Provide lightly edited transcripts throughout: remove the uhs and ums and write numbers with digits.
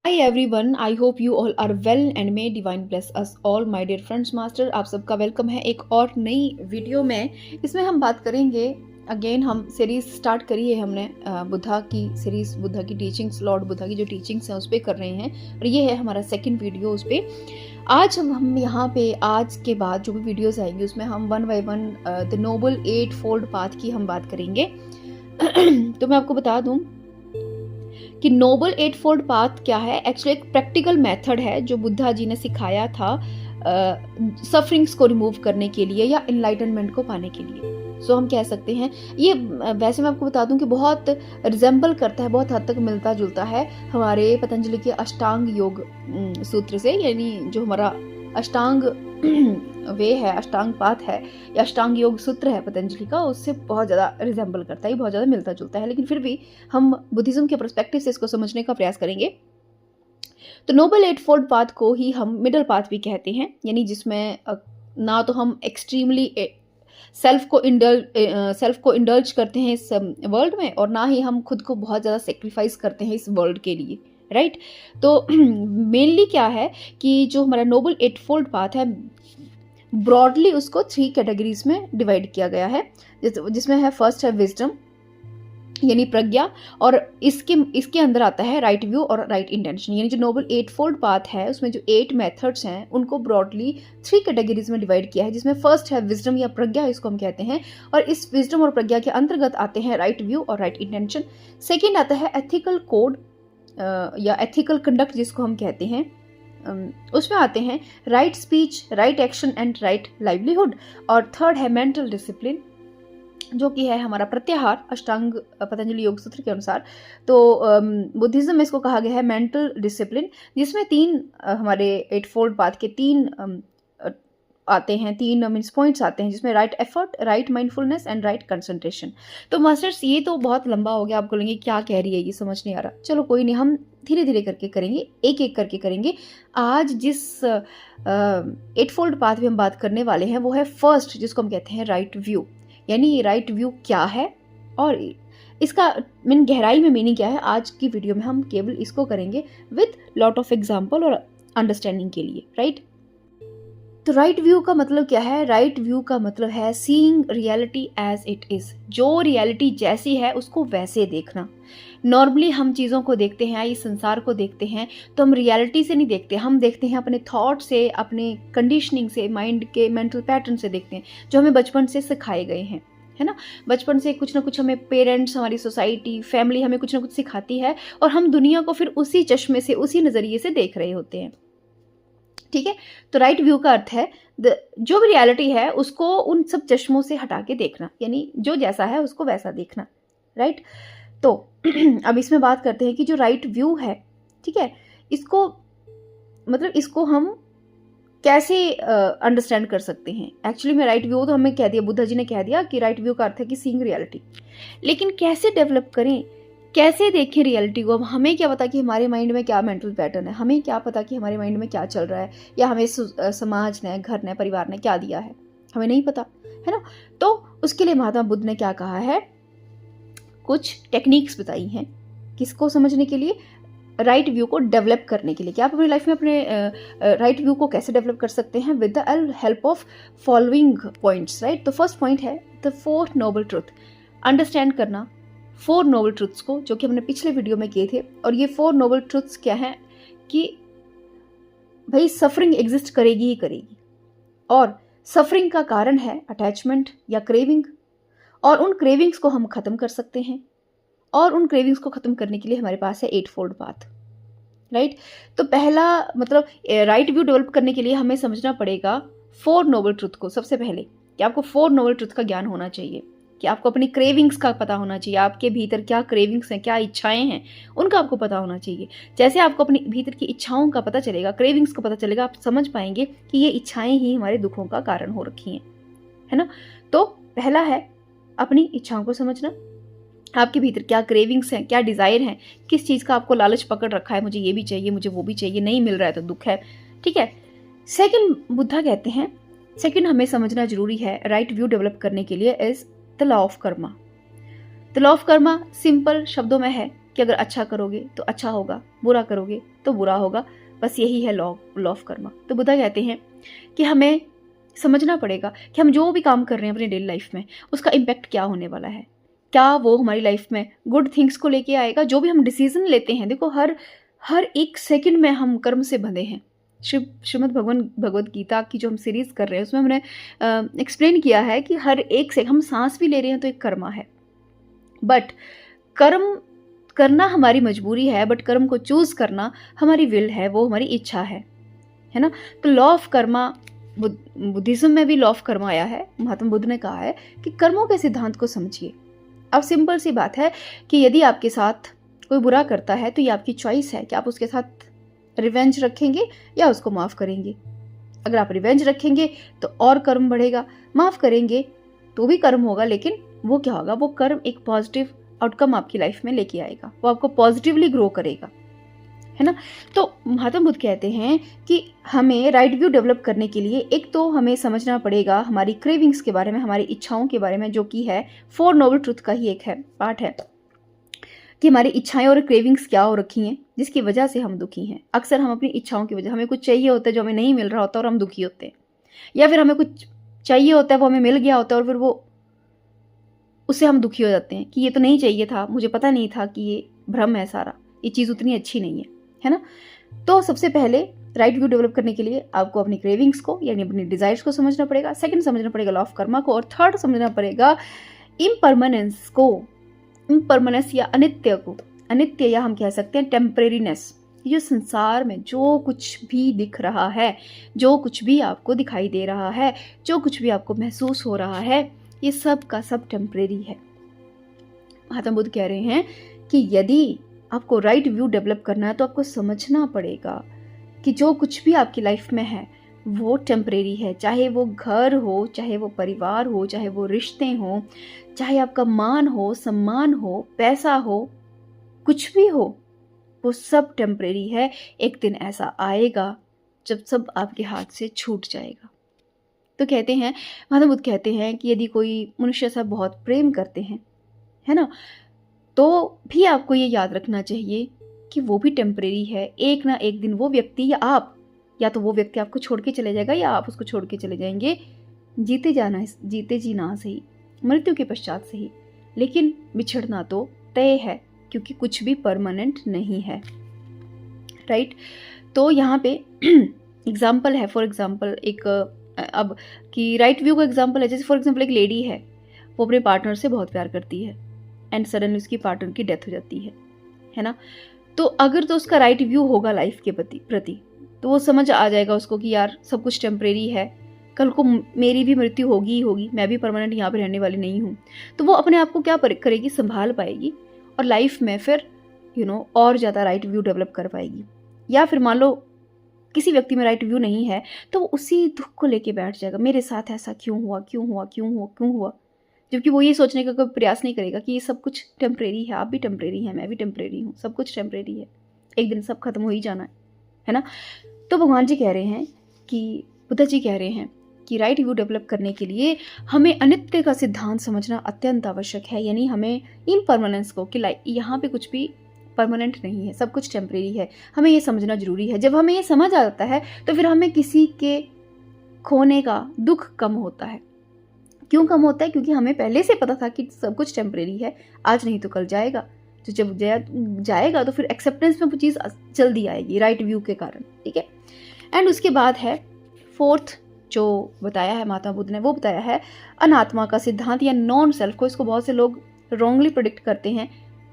Hi everyone, I hope you all are well and may divine bless us all, my dear friends master। आप सबका welcome है एक और नई video में। इसमें हम बात करेंगे अगेन, हम सीरीज स्टार्ट करी है हमने बुद्धा की सीरीज, बुद्धा की टीचिंग्स, लॉर्ड बुद्धा की जो टीचिंग्स हैं उस पर कर रहे हैं और ये है हमारा सेकंड वीडियो उस पर। आज हम यहाँ पे आज के बाद जो भी वीडियोस आएंगे उसमें हम one by one the noble eightfold path की हम बात करेंगे। तो मैं आपको बता दूं कि नोबल एट फोल्ड पाथ क्या है। एक्चुअली एक प्रैक्टिकल मेथड है जो बुद्धा जी ने सिखाया था सफरिंग्स को रिमूव करने के लिए या इनलाइटनमेंट को पाने के लिए। सो हम कह सकते हैं ये, वैसे मैं आपको बता दूं कि बहुत रिजेंबल करता है, बहुत हद तक मिलता जुलता है हमारे पतंजलि के अष्टांग योग सूत्र से, यानी जो हमारा अष्टांग वे है, अष्टांग पाथ है या अष्टांग योग सूत्र है पतंजलि का, उससे बहुत ज़्यादा रिजेंबल करता है, बहुत ज़्यादा मिलता जुलता है। लेकिन फिर भी हम बुद्धिज्म के पर्सपेक्टिव से इसको समझने का प्रयास करेंगे। तो नोबल एट फोल्ड पाथ को ही हम मिडल पाथ भी कहते हैं, यानी जिसमें ना तो हम एक्सट्रीमली सेल्फ को इंडल्ज करते हैं इस वर्ल्ड में, और ना ही हम खुद को बहुत ज़्यादा सेक्रीफाइस करते हैं इस वर्ल्ड के लिए, राइट। तो मेनली क्या है कि जो हमारा नोबल एट फोल्ड पाथ है, ब्रॉडली उसको 3 कैटेगरीज में डिवाइड किया गया है, जिसमें है फर्स्ट है विजडम यानी प्रज्ञा, और इसके अंदर आता है राइट व्यू और राइट इंटेंशन। यानी जो नोबल एट फोल्ड पाथ है उसमें जो 8 मेथड्स हैं उनको ब्रॉडली 3 कैटेगरीज में डिवाइड किया है, जिसमें फर्स्ट है विजडम या प्रज्ञा, इसको हम कहते हैं, और इस विजडम और प्रज्ञा के अंतर्गत आते हैं राइट व्यू और राइट इंटेंशन। सेकेंड आता है एथिकल कोड या एथिकल कंडक्ट जिसको हम कहते हैं, उसमें आते हैं right speech, right action and right livelihood. और थर्ड है मेंटल डिसिप्लिन, जो कि है हमारा प्रत्याहार अष्टांग पतंजलि योग सूत्र के अनुसार। तो बुद्धिज्म में इसको कहा गया है मेंटल डिसिप्लिन, जिसमें 3 हमारे एट फोल्ड पाथ के 3 आते हैं, 3 मीन्स पॉइंट्स आते हैं, जिसमें right effort, right mindfulness and right concentration. तो मास्टर्स ये तो बहुत लंबा हो गया, आप बोलेंगे क्या कह रही है, ये समझ नहीं आ रहा। चलो कोई नहीं, हम धीरे धीरे करके करेंगे, एक एक करके करेंगे। आज जिस एट फोल्ड पाथ में हम बात करने वाले हैं वो है फर्स्ट, जिसको हम कहते हैं राइट व्यू। यानी ये राइट व्यू क्या है और इसका मीन गहराई में मीनिंग क्या है, आज की वीडियो में हम केवल इसको करेंगे विद लॉट ऑफ एग्जाम्पल और अंडरस्टैंडिंग के लिए, राइट। तो राइट व्यू का मतलब क्या है? राइट व्यू का मतलब है seeing reality as it is, जो रियलिटी जैसी है उसको वैसे देखना। नॉर्मली हम चीज़ों को देखते हैं, इस संसार को देखते हैं, तो हम रियलिटी से नहीं देखते, हम देखते हैं अपने थॉट से, अपने कंडीशनिंग से, माइंड के मेंटल पैटर्न से देखते हैं, जो हमें बचपन से सिखाए गए हैं, है ना। बचपन से कुछ ना कुछ हमें पेरेंट्स, हमारी सोसाइटी, फैमिली हमें कुछ ना कुछ सिखाती है, और हम दुनिया को फिर उसी चश्मे से, उसी नज़रिए से देख रहे होते हैं, ठीक है। तो राइट व्यू का अर्थ है जो भी रियलिटी है उसको उन सब चश्मों से हटा के देखना, यानी जो जैसा है उसको वैसा देखना, राइट। तो अब इसमें बात करते हैं कि जो राइट व्यू है, ठीक है, इसको मतलब इसको हम कैसे अंडरस्टैंड कर सकते हैं। एक्चुअली में राइट व्यू तो हमें कह दिया, बुद्धा जी ने कह दिया कि राइट व्यू का अर्थ है कि सीइंग रियलिटी, लेकिन कैसे डेवलप करें, कैसे देखें रियलिटी को। अब हमें क्या पता कि हमारे माइंड में क्या मेंटल पैटर्न है, हमें क्या पता कि हमारे माइंड में क्या चल रहा है, या हमें समाज ने, घर ने, परिवार ने क्या दिया है, हमें नहीं पता, है ना। तो उसके लिए महात्मा बुद्ध ने क्या कहा है, कुछ टेक्निक्स बताई हैं किसको समझने के लिए, राइट व्यू को डेवलप करने के लिए, कि आप अपनी लाइफ में अपने राइट व्यू को कैसे डेवलप कर सकते हैं with the help of following points, right. तो फर्स्ट पॉइंट है द 4 नोबल ट्रुथ, अंडरस्टैंड करना 4 नोबल ट्रुथ्स को, जो कि हमने पिछले वीडियो में किए थे। और ये 4 नोबल ट्रुथ्स क्या हैं कि भाई सफरिंग एग्जिस्ट करेगी ही करेगी, और सफरिंग का कारण है अटैचमेंट या क्रेविंग, और उन क्रेविंग्स को हम खत्म कर सकते हैं, और उन क्रेविंग्स को खत्म करने के लिए हमारे पास है 8 फोल्ड पाथ, राइट। तो पहला मतलब राइट व्यू डेवलप करने के लिए हमें समझना पड़ेगा 4 नोबल ट्रुथ को। सबसे पहले कि आपको 4 नोबल ट्रुथ का ज्ञान होना चाहिए, कि आपको अपनी क्रेविंग्स का पता होना चाहिए, आपके भीतर क्या क्रेविंग्स हैं, क्या इच्छाएं हैं, उनका आपको पता होना चाहिए। जैसे आपको अपनी भीतर की इच्छाओं का पता चलेगा, क्रेविंग्स का पता चलेगा, आप समझ पाएंगे कि ये इच्छाएं ही हमारे दुखों का कारण हो रखी हैं, है ना। तो पहला है अपनी इच्छाओं को समझना, आपके भीतर क्या क्रेविंग्स हैं, क्या डिज़ायर हैं, किस चीज़ का आपको लालच पकड़ रखा है, मुझे ये भी चाहिए, मुझे वो भी चाहिए, नहीं मिल रहा है तो दुख है, ठीक है। सेकंड, बुद्धा कहते हैं सेकंड हमें समझना जरूरी है राइट व्यू डेवलप करने के लिए is the law of Karma. The law of Karma simple शब्दों में है कि अगर अच्छा करोगे तो अच्छा होगा, बुरा करोगे तो बुरा होगा। बस यही है लॉ ऑफ कर्मा। तो बुद्धा कहते हैं कि हमें समझना पड़ेगा कि हम जो भी काम कर रहे हैं अपनी डेली लाइफ में, उसका इम्पैक्ट क्या होने वाला है। क्या वो हमारी लाइफ में गुड थिंग्स को लेके आएगा। जो भी हम डिसीजन लेते हैं, देखो हर एक सेकंड में हम कर्म से बंधे हैं। श्रीमद् भगवद गीता की जो हम सीरीज कर रहे हैं उसमें हमने एक्सप्लेन किया है कि हर एक से हम सांस भी ले रहे हैं तो एक कर्मा है। बट कर्म करना हमारी मजबूरी है, बट कर्म को चूज करना हमारी विल है, वो हमारी इच्छा है ना। तो लॉ ऑफ कर्मा, बुद्धिज्म में भी लॉ ऑफ कर्मा आया है। महात्मा बुद्ध ने कहा है कि कर्मों के सिद्धांत को समझिए। अब सिंपल सी बात है कि यदि आपके साथ कोई बुरा करता है तो ये आपकी चॉइस है कि आप उसके साथ रिवेंज रखेंगे या उसको माफ करेंगे। अगर आप रिवेंज रखेंगे तो और कर्म बढ़ेगा, माफ करेंगे तो भी कर्म होगा, लेकिन वो क्या होगा, वो कर्म एक पॉजिटिव आउटकम आपकी लाइफ में लेके आएगा, वो आपको पॉजिटिवली ग्रो करेगा, है ना। तो महात्मा बुद्ध कहते हैं कि हमें राइट व्यू डेवलप करने के लिए एक तो हमें समझना पड़ेगा हमारी क्रेविंग्स के बारे में, हमारी इच्छाओं के बारे में, जो कि है 4 नोबल ट्रुथ का ही एक है पार्ट है कि हमारी इच्छाएं और क्रेविंग्स क्या हो रखी हैं जिसकी वजह से हम दुखी हैं। अक्सर हम अपनी इच्छाओं की वजह, हमें कुछ चाहिए होता है जो हमें नहीं मिल रहा होता और हम दुखी होते हैं, या फिर हमें कुछ चाहिए होता है वो हमें मिल गया होता है और फिर वो उससे हम दुखी हो जाते हैं कि ये तो नहीं चाहिए था, मुझे पता नहीं था कि ये भ्रम है सारा, ये चीज़ उतनी अच्छी नहीं है ना। तो सबसे पहले राइट व्यू डेवलप करने के लिए आपको अपनी क्रेविंग्स को यानी अपनी डिजायर्स को समझना पड़ेगा। सेकंड समझना पड़ेगा लॉ ऑफ कर्मा को, और थर्ड समझना पड़ेगा इम्परमानेंस को, इम्परमानेंस या अनित्य को। अनित्य या हम कह सकते हैं टेम्परेरीनेस। ये संसार में जो कुछ भी दिख रहा है, जो कुछ भी आपको दिखाई दे रहा है, जो कुछ भी आपको महसूस हो रहा है, ये सब का सब टेम्परेरी है। महात्मा बुद्ध कह रहे हैं कि यदि आपको राइट व्यू डेवलप करना है तो आपको समझना पड़ेगा कि जो कुछ भी आपकी लाइफ में है वो टेम्परेरी है। चाहे वो घर हो, चाहे वो परिवार हो, चाहे वो रिश्ते हो, चाहे आपका मान हो, सम्मान हो, पैसा हो, कुछ भी हो, वो सब टेम्परेरी है। एक दिन ऐसा आएगा जब सब आपके हाथ से छूट जाएगा। तो कहते हैं, महात्मा बुद्ध कहते हैं कि यदि कोई मनुष्य से बहुत प्रेम करते हैं, है ना, तो भी आपको ये याद रखना चाहिए कि वो भी टेम्परेरी है। एक ना एक दिन वो व्यक्ति या आप, या तो वो व्यक्ति आपको छोड़ के चले जाएगा या आप उसको छोड़ के चले जाएंगे। जीते जी ना सही, मृत्यु के पश्चात सही, लेकिन बिछड़ना तो तय है, क्योंकि कुछ भी परमानेंट नहीं है, राइट। तो यहाँ पे एग्जाम्पल है, फॉर एग्जाम्पल एक अब कि राइट व्यू का एग्जाम्पल है, जैसे फॉर एग्जाम्पल एक लेडी है, वो अपने पार्टनर से बहुत प्यार करती है एंड सडनली उसकी पार्टनर की डेथ हो जाती है ना। तो अगर तो उसका राइट व्यू होगा लाइफ के प्रति तो वो समझ आ जाएगा उसको कि यार सब कुछ टेम्परेरी है, कल को मेरी भी मृत्यु होगी ही होगी, मैं भी परमानेंट यहाँ पे रहने वाली नहीं हूँ। तो वो अपने आप को क्या करेगी, संभाल पाएगी और लाइफ में फिर और ज़्यादा राइट व्यू डेवलप कर पाएगी। या फिर मान लो किसी व्यक्ति में राइट व्यू नहीं है तो वो उसी दुख को लेके बैठ जाएगा, मेरे साथ ऐसा क्यों हुआ, जबकि वो ये सोचने का कोई प्रयास नहीं करेगा कि ये सब कुछ टेम्परेरी है, आप भी टेम्परेरी हैं, मैं भी टेम्परेरी हूँ, सब कुछ टेम्परेरी है, एक दिन सब खत्म हो ही जाना है ना। तो भगवान जी कह रहे हैं कि बुद्ध जी कह रहे हैं कि राइट व्यू डेवलप करने के लिए हमें अनित्य का सिद्धांत समझना अत्यंत आवश्यक है। यानी हमें इम्परमानेंस को कि यहाँ पे कुछ भी परमानेंट नहीं है, सब कुछ टेम्परेरी है, हमें ये समझना जरूरी है। जब हमें ये समझ आ जाता है तो फिर हमें किसी के खोने का दुख कम होता है। क्यों कम होता है? क्योंकि हमें पहले से पता था कि सब कुछ टेम्परेरी है, आज नहीं तो कल जाएगा। तो जब जाएगा तो फिर एक्सेप्टेंस में वो चीज़ जल्दी आएगी राइट व्यू के कारण, ठीक है। एंड उसके बाद है फोर्थ जो बताया है महात्मा बुद्ध ने, वो बताया है अनात्मा का सिद्धांत या नॉन सेल्फ को। इसको बहुत से लोग रॉन्गली प्रेडिक्ट करते हैं,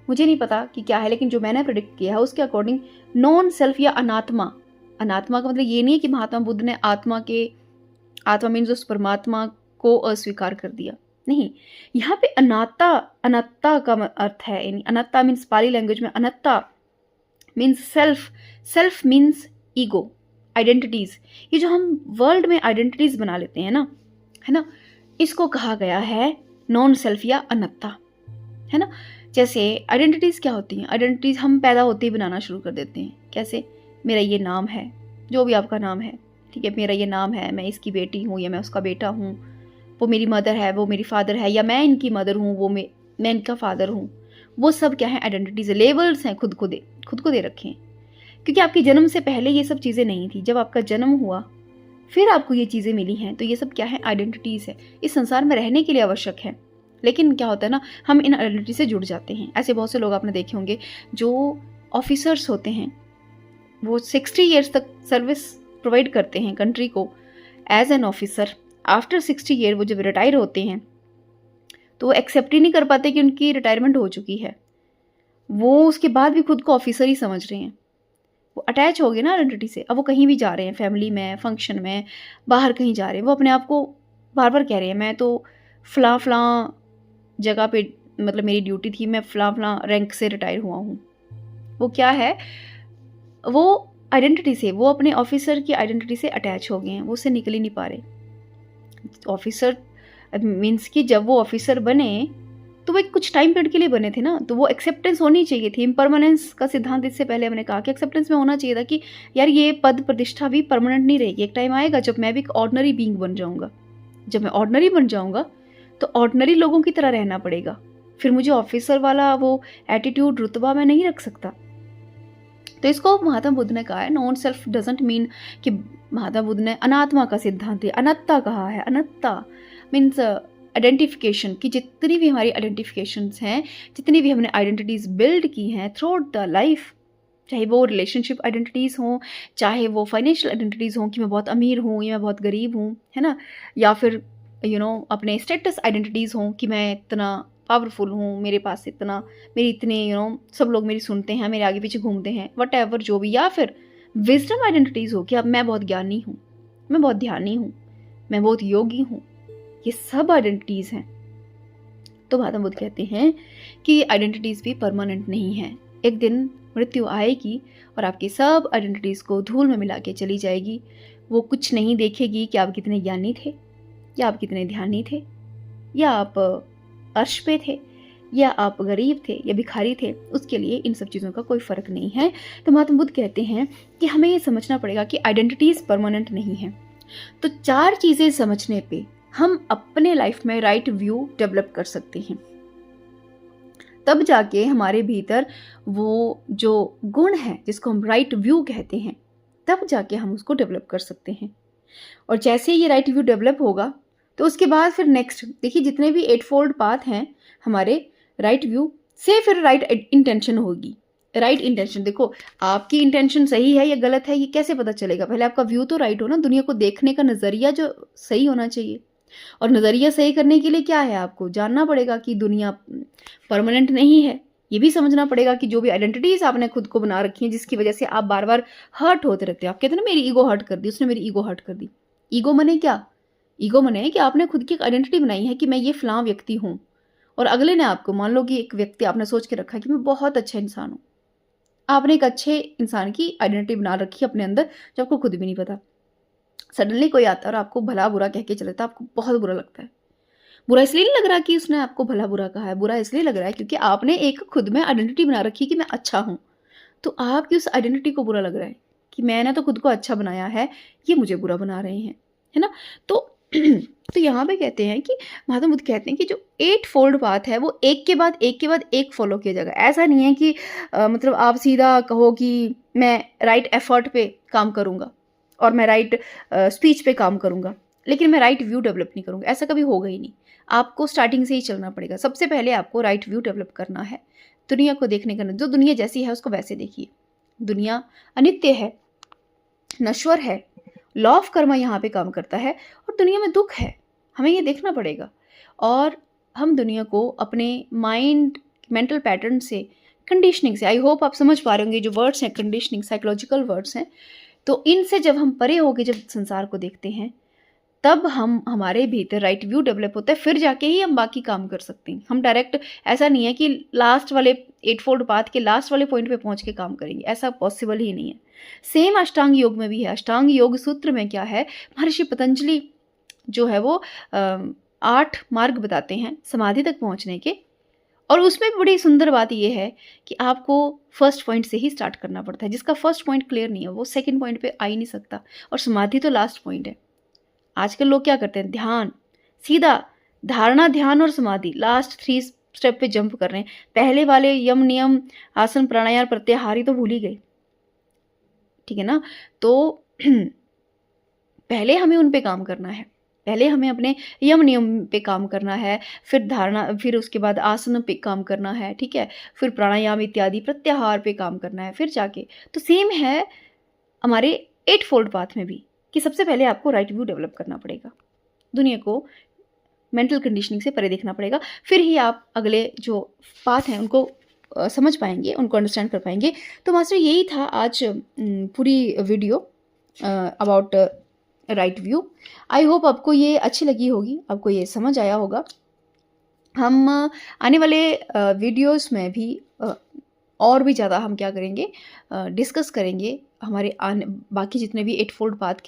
मुझे नहीं पता कि क्या है, लेकिन जो मैंने प्रेडिक्ट किया है उसके अकॉर्डिंग नॉन सेल्फ या अनात्मा, अनात्मा का मतलब ये नहीं है कि महात्मा बुद्ध ने आत्मा मीन्स उस परमात्मा को अस्वीकार कर दिया, नहीं। यहाँ पे अनात्ता का अर्थ है, यानी अनात्ता मीन्स पाली लैंग्वेज में anatta means self means ego, identities. ये जो हम वर्ल्ड में आइडेंटिटीज बना लेते हैं ना, है ना, इसको कहा गया है नॉन सेल्फ या अनात्ता, है ना। जैसे आइडेंटिटीज क्या होती हैं? आइडेंटिटीज हम पैदा होते ही बनाना शुरू कर देते हैं। कैसे? मेरा ये नाम है, जो भी आपका नाम है, ठीक है, मेरा ये नाम है, मैं इसकी बेटी हूँ या मैं उसका बेटा हूँ, वो मेरी मदर है, वो मेरी फादर है, या मैं इनकी मदर हूँ, वो मैं इनका फादर हूँ। वो सब क्या है, आइडेंटिटीज, लेबल्स हैं, खुद को दे रखे हैं। क्योंकि आपके जन्म से पहले ये सब चीज़ें नहीं थी, जब आपका जन्म हुआ फिर आपको ये चीज़ें मिली हैं, तो ये सब क्या है, आइडेंटिटीज़ है, इस संसार में रहने के लिए आवश्यक है। लेकिन क्या होता है ना, हम इन आइडेंटिटी से जुड़ जाते हैं। ऐसे बहुत से लोग आपने देखे होंगे जो ऑफिसर्स होते हैं, वो 60 ईयर्स तक सर्विस प्रोवाइड करते हैं कंट्री को as an officer. After 60 year वो जब रिटायर होते हैं तो वो एक्सेप्ट ही नहीं कर पाते कि उनकी रिटायरमेंट हो चुकी है। वो उसके बाद भी खुद को ऑफिसर ही समझ रहे हैं। वो अटैच हो गए ना आइडेंटिटी से। अब वो कहीं भी जा रहे हैं, फैमिली में, फंक्शन में, बाहर कहीं जा रहे हैं, वो अपने आप को बार बार कह रहे हैं मैं तो फलां जगह पे, मतलब मेरी ड्यूटी थी, मैं फलां रैंक से रिटायर हुआ हूँ। वो क्या है, वो आइडेंटिटी से, वो अपने ऑफिसर की आइडेंटिटी से अटैच हो गए हैं, वो उससे निकल ही नहीं पा रहे। ऑफिसर मीन्स कि जब वो ऑफिसर बने तो वो एक कुछ टाइम पीरियड के लिए बने थे ना, तो वो एक्सेप्टेंस होनी चाहिए थी। इम्परमानेंस का सिद्धांत इससे पहले हमने कहा कि एक्सेप्टेंस में होना चाहिए था कि यार ये पद प्रतिष्ठा भी परमानेंट नहीं रहेगी। एक टाइम आएगा जब मैं भी एक ऑर्डिनरी बीइंग बन जाऊंगा। जब मैं ऑर्डिनरी बन जाऊंगा तो ऑर्डिनरी लोगों की तरह रहना पड़ेगा। फिर मुझे ऑफिसर वाला वो एटीट्यूड, रुतबा मैं नहीं रख सकता। तो इसको महात्मा बुद्ध ने कहा है, नॉन सेल्फ डजंट मीन कि महात्मा बुद्ध ने अनात्मा का सिद्धांत है, अनत्ता कहा है। अनत्ता मीन्स आइडेंटिफिकेशन, कि जितनी भी हमारी आइडेंटिफिकेशंस हैं, जितनी भी हमने आइडेंटिटीज बिल्ड की हैं थ्रू आउट द लाइफ, चाहे वो रिलेशनशिप आइडेंटिटीज़ हों, चाहे वो फाइनेंशियल आइडेंटिटीज़ हों कि मैं बहुत अमीर हूँ या मैं बहुत गरीब हूँ, है ना, या फिर अपने स्टेटस आइडेंटिटीज़ हों कि मैं इतना पावरफुल हूँ, मेरे पास इतना, मेरी इतने सब लोग मेरी सुनते हैं, मेरे आगे पीछे घूमते हैं, वट एवर जो भी, या फिर विजडम आइडेंटिटीज़ हो कि अब मैं बहुत ज्ञानी हूँ, मैं बहुत ध्यानी हूँ, मैं बहुत योगी हूँ, ये सब आइडेंटिटीज़ हैं। तो महात्मा बुद्ध कहते हैं कि आइडेंटिटीज़ भी परमानेंट नहीं है। एक दिन मृत्यु आएगी और आपकी सब आइडेंटिटीज़ को धूल में मिला के चली जाएगी। वो कुछ नहीं देखेगी कि आप कितने ज्ञानी थे, या आप कितने ध्यानी थे, या आप अर्श पे थे, या आप गरीब थे या भिखारी थे। उसके लिए इन सब चीज़ों का कोई फ़र्क नहीं है। तो महात्मा बुद्ध कहते हैं कि हमें ये समझना पड़ेगा कि आइडेंटिटीज़ परमानेंट नहीं है। तो 4 चीज़ें समझने पे हम अपने लाइफ में राइट व्यू डेवलप कर सकते हैं। तब जाके हमारे भीतर वो जो गुण है जिसको हम राइट व्यू कहते हैं, तब जाके हम उसको डेवलप कर सकते हैं। और जैसे ये राइट व्यू डेवलप होगा तो उसके बाद फिर नेक्स्ट देखिए, जितने भी 8 फोल्ड पाथ हैं हमारे राइट व्यू से, फिर राइट इंटेंशन होगी। राइट इंटेंशन, देखो आपकी इंटेंशन सही है या गलत है ये कैसे पता चलेगा? पहले आपका व्यू तो राइट हो ना, दुनिया को देखने का नज़रिया जो सही होना चाहिए। और नज़रिया सही करने के लिए क्या है, आपको जानना पड़ेगा कि दुनिया परमानेंट नहीं है। ये भी समझना पड़ेगा कि जो भी आइडेंटिटीज आपने खुद को बना रखी है, जिसकी वजह से आप बार बार हर्ट होते रहते हो। आप कहते हैं ना मेरी ईगो हर्ट कर दी, उसने मेरी ईगो हर्ट कर दी। ईगो मने क्या? ईगो मने कि आपने खुद की एक आइडेंटिटी बनाई है कि मैं ये फलां व्यक्ति हूँ, और अगले ने आपको, मान लो कि एक व्यक्ति आपने सोच के रखा है कि मैं बहुत अच्छा इंसान हूँ। आपने एक अच्छे इंसान की आइडेंटिटी बना रखी है अपने अंदर, जो आपको खुद भी नहीं पता। सडनली कोई आता है और आपको भला बुरा कह के चलता है, आपको बहुत बुरा लगता है। बुरा इसलिए नहीं लग रहा कि उसने आपको भला बुरा कहा है, बुरा इसलिए लग रहा है क्योंकि आपने एक खुद में आइडेंटिटी बना रखी है कि मैं अच्छा हूँ। तो आपकी उस आइडेंटिटी को बुरा लग रहा है कि मैंने तो खुद को अच्छा बनाया है, ये मुझे बुरा बना रहे हैं, है ना। तो तो यहाँ पे कहते हैं कि महात्मा बुद्ध कहते हैं कि जो 8 फोल्ड पाथ है वो एक के बाद एक फॉलो किया जाएगा। ऐसा नहीं है कि मतलब आप सीधा कहो कि मैं राइट एफर्ट पे काम करूँगा और मैं राइट स्पीच पे काम करूँगा, लेकिन मैं राइट व्यू डेवलप नहीं करूँगा। ऐसा कभी होगा ही नहीं। आपको स्टार्टिंग से ही चलना पड़ेगा। सबसे पहले आपको राइट व्यू डेवलप करना है। दुनिया को देखने का, जो दुनिया जैसी है उसको वैसे देखिए। दुनिया अनित्य है, नश्वर है, लॉ ऑफ कर्मा यहाँ पे काम करता है, और दुनिया में दुख है, हमें ये देखना पड़ेगा। और हम दुनिया को अपने मेंटल पैटर्न से, कंडीशनिंग से, आई होप आप समझ पा रहे होंगे जो वर्ड्स हैं कंडीशनिंग, साइकोलॉजिकल वर्ड्स हैं, तो इनसे जब हम परे होके जब संसार को देखते हैं, तब हमारे भीतर राइट व्यू डेवलप होता है। फिर जाके ही हम बाकी काम कर सकते हैं। हम डायरेक्ट, ऐसा नहीं है कि लास्ट वाले 8 फोल्ड पाथ के लास्ट वाले पॉइंट पे पहुंच के काम करेंगे, ऐसा पॉसिबल ही नहीं है। सेम अष्टांग योग में भी है। अष्टांग योग सूत्र में क्या है, महर्षि पतंजलि जो है वो 8 मार्ग बताते हैं समाधि तक पहुंचने के। और उसमें बड़ी सुंदर बात यह है कि आपको फर्स्ट पॉइंट से ही स्टार्ट करना पड़ता है। जिसका फर्स्ट पॉइंट क्लियर नहीं है वो सेकंड पॉइंट पे आ ही नहीं सकता, और समाधि तो लास्ट पॉइंट है। आजकल लोग क्या करते हैं, ध्यान सीधा, धारणा, ध्यान और समाधि, लास्ट 3 स्टेप पे जंप कर रहे हैं। पहले वाले यम नियम आसन प्राणायाम प्रत्याहार ही तो भूल ही गए, ठीक है ना। तो पहले हमें उन पे काम करना है, पहले हमें अपने यम नियम पे काम करना है, फिर धारणा, फिर उसके बाद आसन पे काम करना है, ठीक है, फिर प्राणायाम इत्यादि प्रत्याहार पे काम करना है, फिर जाके। तो सेम है हमारे 8 फोल्ड पाथ में भी, कि सबसे पहले आपको राइट व्यू डेवलप करना पड़ेगा, दुनिया को मेंटल कंडीशनिंग से परे देखना पड़ेगा, फिर ही आप अगले जो पाथ हैं उनको समझ पाएंगे, उनको अंडरस्टैंड कर पाएंगे। तो मास्टर यही था आज पूरी video about right view. I hope आपको ये अच्छी लगी होगी, आपको ये समझ आया होगा। हम आने वाले वीडियोस में भी और भी ज़्यादा हम क्या करेंगे, डिस्कस करेंगे हमारे बाकी जितने भी 8 फोल्ड पाथ के